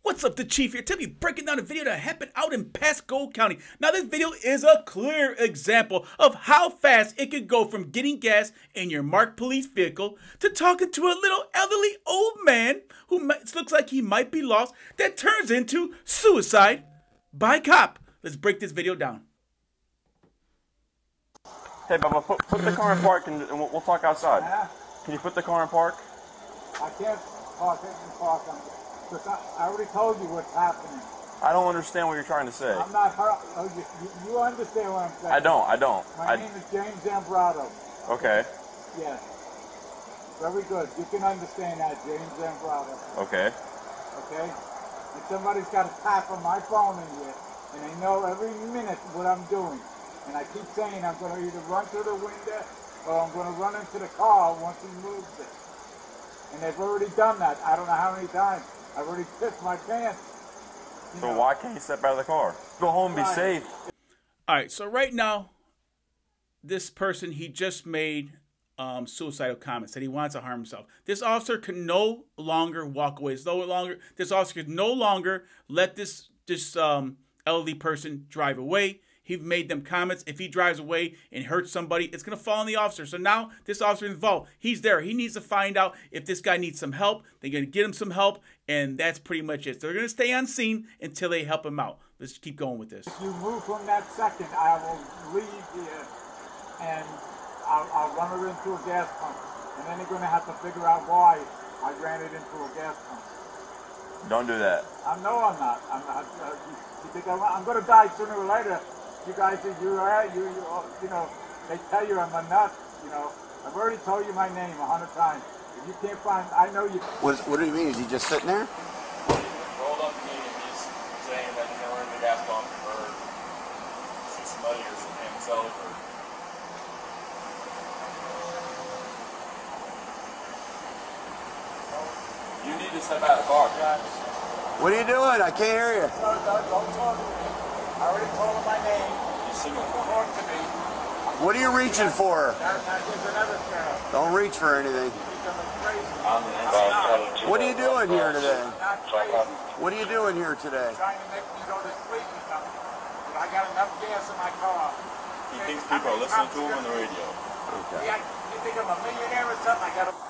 What's up, Dachief here? Today breaking down a video that happened out in Pasco County. Now this video is a clear example of how fast it could go from getting gas in your marked police vehicle to talking to a little elderly old man who looks like he might be lost that turns into suicide by cop. Let's break this video down. Hey, Bubba, put the car in park and we'll talk outside. Can you put the car in park? I can't park it in park. Because I already told you what's happening. I don't understand what you're trying to say. I'm not hurt. You understand what I'm saying? I don't. My name is James Zambrano. Okay. Yes. Very good. You can understand that, James Zambrano. Okay. Okay? And somebody's got a tap on my phone in here, and they know every minute what I'm doing. And I keep saying I'm going to either run through the window or I'm going to run into the car once he moves it. And they've already done that. I don't know how many times. I've already pissed my pants. So why can't you step out of the car? Go home and be safe. All right, so right now, this person, he just made suicidal comments that he wants to harm himself. This officer can no longer walk away. This officer can no longer let this elderly person drive away. He made them comments. If he drives away and hurts somebody, it's going to fall on the officer. So now this officer is involved. He's there. He needs to find out if this guy needs some help. They're going to get him some help, and that's pretty much it. So they're going to stay on scene until they help him out. Let's keep going with this. If you move from that second, I will leave here, and I'll run her into a gas pump. And then they're going to have to figure out why I ran it into a gas pump. Don't do that. No, I'm not. You think I'm going to die sooner or later? You guys, you know, they tell you I'm a nut, you know. I've already told you my name 100 times. If you can't find, I know you. What do you mean? Is he just sitting there? Rolled up to me and he's saying that he's going to run the gas pump or see somebody or something himself. You need to step out of the car. What are you doing? I can't hear you. No, don't talk to me. I already told him my name. You signal. Talk to me. What are you reaching for? There's another girl. Don't reach for anything. On the inside. What are you doing here today? Not crazy. What are you doing here today? Trying to make me go to sleep or something. But I got enough gas in my car. He thinks people are listening to him on the radio. Okay. Yeah, you think I'm a millionaire or something? I got to.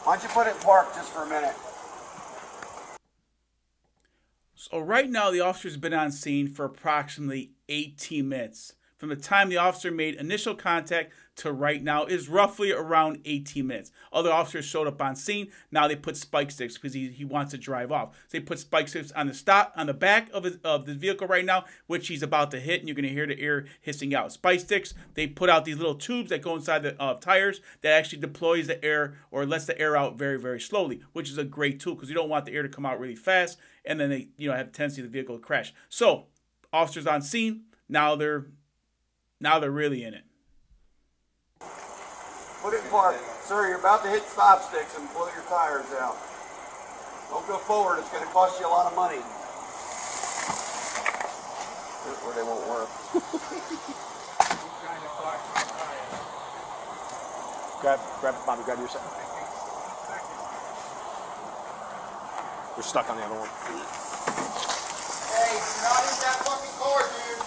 Why don't you put it in park just for a minute? So right now, the officer's been on scene for approximately 18 minutes. From the time the officer made initial contact to right now is roughly around 18 minutes. Other officers showed up on scene. Now they put spike sticks because he wants to drive off. So they put spike sticks on the back of the vehicle right now, which he's about to hit, and you're going to hear the air hissing out. Spike sticks, they put out these little tubes that go inside the tires that actually deploys the air or lets the air out very, very slowly, which is a great tool because you don't want the air to come out really fast, and then they have a tendency of the vehicle to crash. So officers on scene, now they're really in it. Put it in park. Sir, you're about to hit stop sticks and blow your tires out. Don't go forward. It's going to cost you a lot of money. Or they won't work. Bobby, grab your second. We're stuck on the other one. Hey, you're not in that fucking car, dude.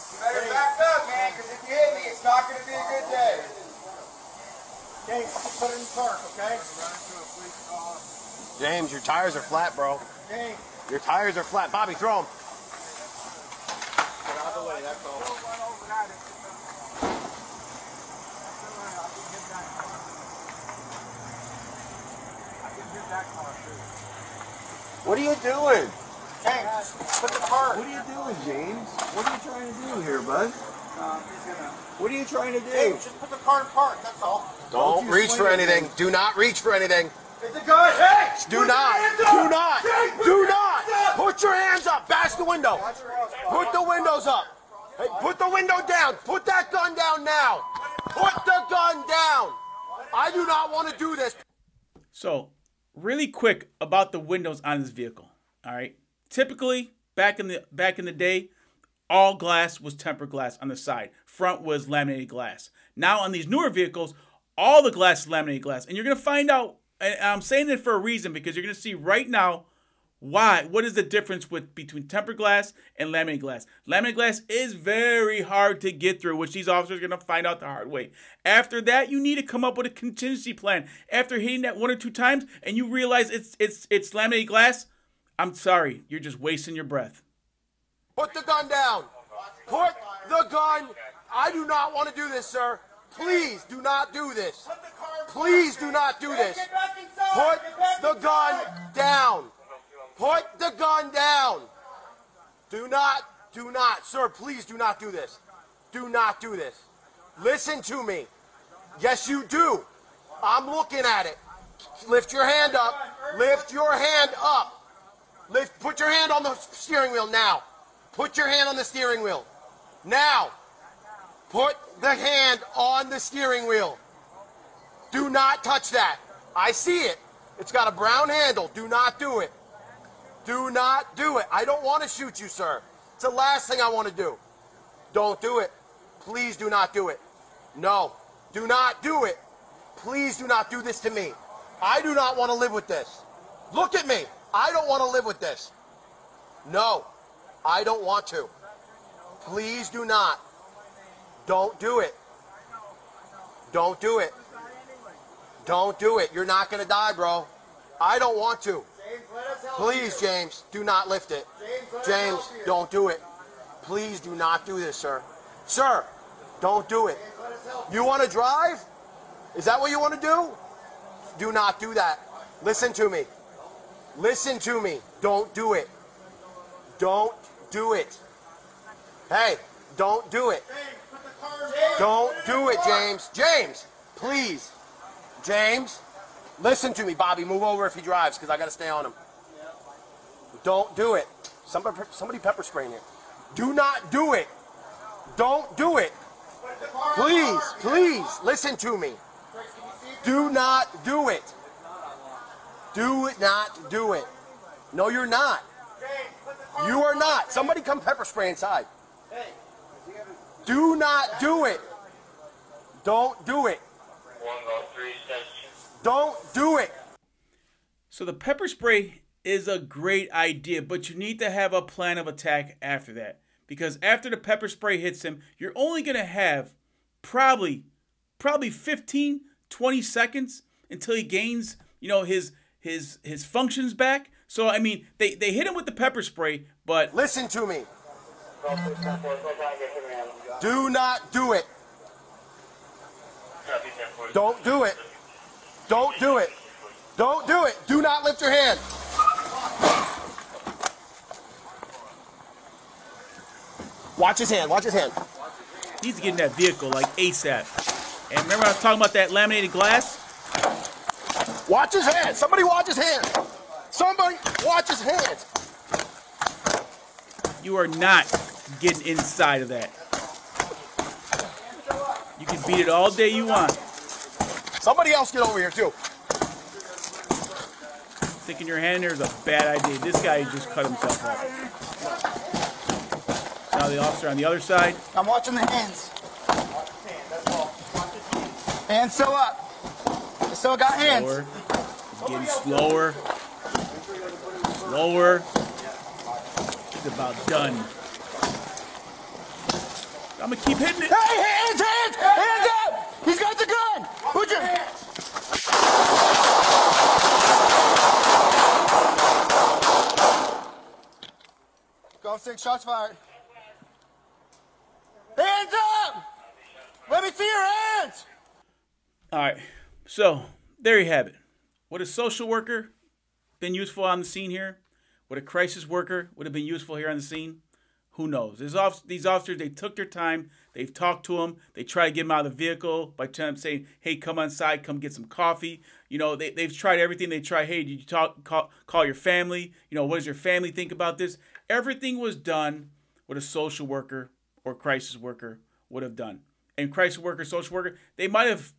You better back up, man, because if you hit me, it's not going to be a good day. Okay, put it in park, okay? James, your tires are flat, bro. Okay. Your tires are flat. Bobby, throw them. Get out of the way, that's all. Don't run over that. I can hit that car, too. What are you doing? Hey, put the car. What are you doing, James? What are you trying to do here, bud? What are you trying to do? Hey, just put the car in park, that's all. Don't reach for anything. Do not reach for anything. It's a gun. Hey! Do not. Do not. Do not. Put your hands up. Bash the window. Put the windows up. Hey, put the window down. Put that gun down now. Put the gun down. I do not want to do this. So, really quick about the windows on this vehicle. All right. Typically, back in the day, all glass was tempered glass on the side. Front was laminated glass. Now on these newer vehicles, all the glass is laminated glass. And you're going to find out, and I'm saying it for a reason, because you're going to see right now what is the difference between tempered glass and laminated glass. Laminated glass is very hard to get through, which these officers are going to find out the hard way. After that, you need to come up with a contingency plan. After hitting that 1 or 2 times and you realize it's laminated glass, I'm sorry, you're just wasting your breath. Put the gun down. Put the gun. I do not want to do this, sir. Please do not do this. Please do not do this. Put the gun down. Put the gun down. Do not, sir, please do not do this. Do not do this. Listen to me. Yes, you do. I'm looking at it. Lift your hand up. Lift your hand up. Put your hand on the steering wheel now. Put your hand on the steering wheel. Now. Put the hand on the steering wheel. Do not touch that. I see it. It's got a brown handle. Do not do it. Do not do it. I don't want to shoot you, sir. It's the last thing I want to do. Don't do it. Please do not do it. No. Do not do it. Please do not do this to me. I do not want to live with this. Look at me. I don't want to live with this. No. I don't want to. Please do not. Don't do it. Don't do it. Don't do it. You're not going to die, bro. I don't want to. Please, James, do not lift it. James, don't do it. Please do not do this, sir. Sir, don't do it. You want to drive? Is that what you want to do? Do not do that. Listen to me. Listen to me. Don't do it. Don't do it. Hey, don't do it. Don't do it, James. James, please. James, listen to me. Bobby, move over if he drives, because I got to stay on him. Don't do it. Somebody pepper spraying here. Do not do it. Don't do it. Please, please, listen to me. Do not do it. Do not do it. No, you're not. You are not. Somebody come pepper spray inside. Do not do it. Don't do it. Don't do it. So the pepper spray is a great idea, but you need to have a plan of attack after that. Because after the pepper spray hits him, you're only going to have probably 15, 20 seconds until he gains, his functions back. So, I mean, they hit him with the pepper spray, but... Listen to me. Do not do it. Don't do it. Don't do it. Don't do it. Do not lift your hand. Watch his hand. Watch his hand. He needs to get in that vehicle like ASAP. And remember I was talking about that laminated glass? Watch his hand. Somebody watch his hand. Somebody watch his hand. You are not getting inside of that. You can beat it all day you want. Somebody else get over here too. Sticking your hand in there is a bad idea. This guy just cut himself off. Now the officer on the other side. I'm watching the hands. Hands still up. I still got hands. Slower. Getting slower. Slower. He's about done. I'm gonna keep hitting it. Hey, hands, hands, hands up! He's got the gun. Put your hands. Golf 6, shots fired. Hands up! Let me see your hands! All right, so there you have it. Would a social worker been useful on the scene here? Would a crisis worker would have been useful here on the scene? Who knows? These officers, they took their time. They've talked to him. They tried to get him out of the vehicle by saying, hey, come inside, come get some coffee. They've tried everything. They tried, hey, did you call your family? What does your family think about this? Everything was done what a social worker or crisis worker would have done. And crisis worker, social worker, they might have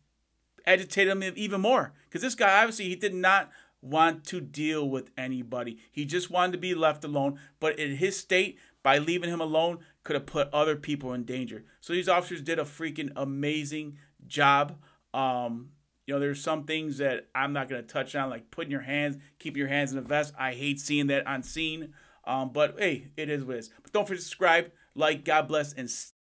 agitated him even more. Because this guy, obviously, he did not want to deal with anybody. He just wanted to be left alone. But in his state, by leaving him alone, could have put other people in danger. So these officers did a freaking amazing job You know, there's some things that I'm not going to touch on, like keeping your hands in a vest. I hate seeing that on scene. But hey, it is what it is. But don't forget to subscribe, like, God bless, and